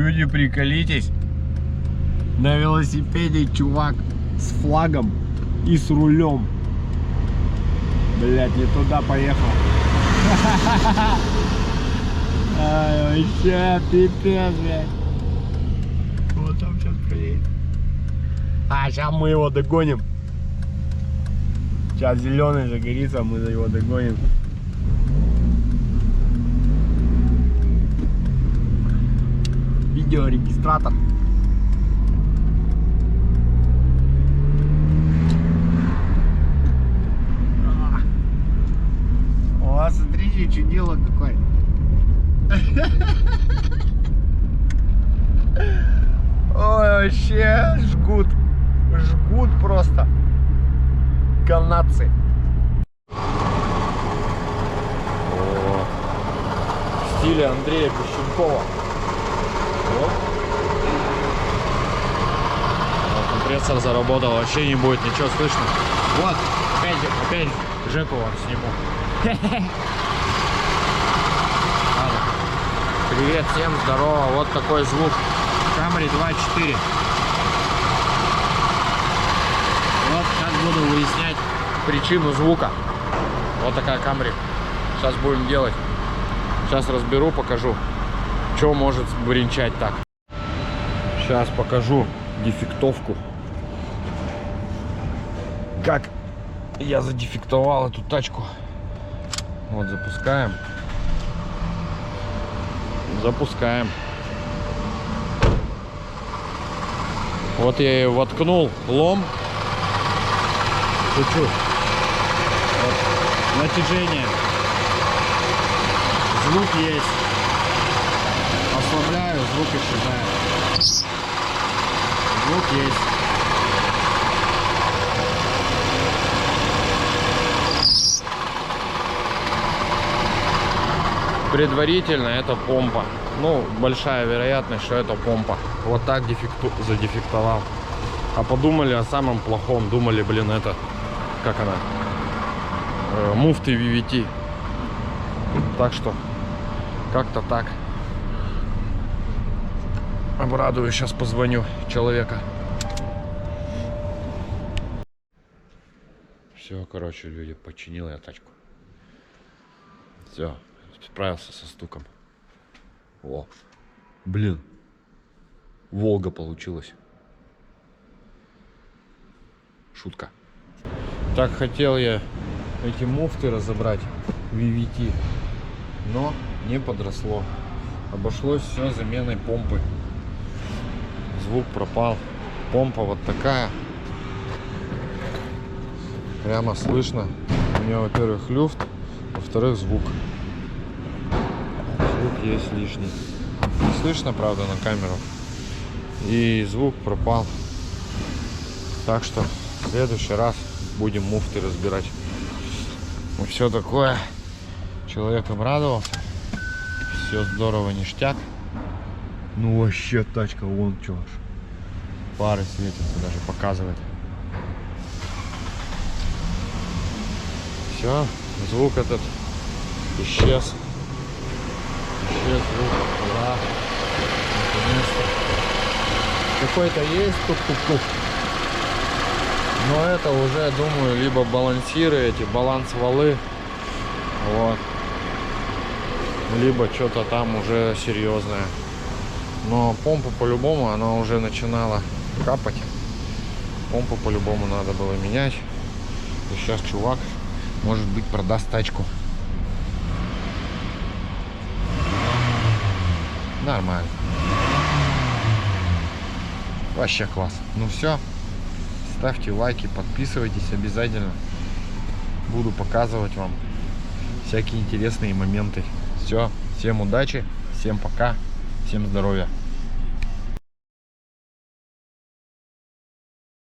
Люди, приколитесь. На велосипеде чувак с флагом и с рулем. Блять, не туда поехал. Ай, вообще пипец, блядь. Вот там сейчас приедет. А, сейчас мы его догоним. Сейчас зеленый загорится, мы за его догоним. Видеорегистратор. О, смотрите, чудило какой. Ой, вообще жгут. Жгут просто. Канадцы. О, в стиле Андрея Пищенкова. Вот. Компрессор заработал, вообще не будет ничего слышно. Вот, опять Жеку вам сниму. Привет всем, здорово, вот такой звук Camry 2.4. Вот сейчас буду выяснять причину звука. Вот такая Camry. Сейчас будем делать. Сейчас разберу, покажу, что может бренчать так. Сейчас покажу дефектовку. Как я задефектовал эту тачку. Вот запускаем. Запускаем. Вот я ее воткнул, лом. Чуть-чуть. Вот. Натяжение. Звук есть. Ослабляю, звук исчезает. Звук есть. Предварительно это помпа. Ну, большая вероятность, что это помпа. Вот так задефектовал. А подумали о самом плохом. Думали, блин, это, как она, муфты VVT. Так что, как-то так. Обрадую, сейчас позвоню человека. Все, короче, люди, починил я тачку. Все, справился со стуком. О, блин, Волга получилась. Шутка. Так хотел я эти муфты разобрать VVT, но не подросло. Обошлось все заменой помпы. Звук пропал. Помпа вот такая. Прямо слышно. У нее, во-первых, люфт, во-вторых, звук. Звук есть лишний. Не слышно, правда, на камеру. И звук пропал. Так что в следующий раз будем муфты разбирать. Вот все такое. Человек обрадовался. Все здорово, ништяк. Ну вообще тачка, вон что ж. Фары светятся, даже показывает. Все, звук этот исчез. Исчез звук. Ура. Наконец-то. Какой-то есть тук-тук-тук. Но это уже, думаю, либо балансиры, эти баланс-валы. Вот. Либо что-то там уже серьезное. Но помпу по-любому, она уже начинала капать. Помпу по-любому надо было менять. И сейчас чувак, может быть, продаст тачку. Нормально. Вообще класс. Ну все. Ставьте лайки, подписывайтесь обязательно. Буду показывать вам всякие интересные моменты. Все. Всем удачи. Всем пока. Всем здоровья.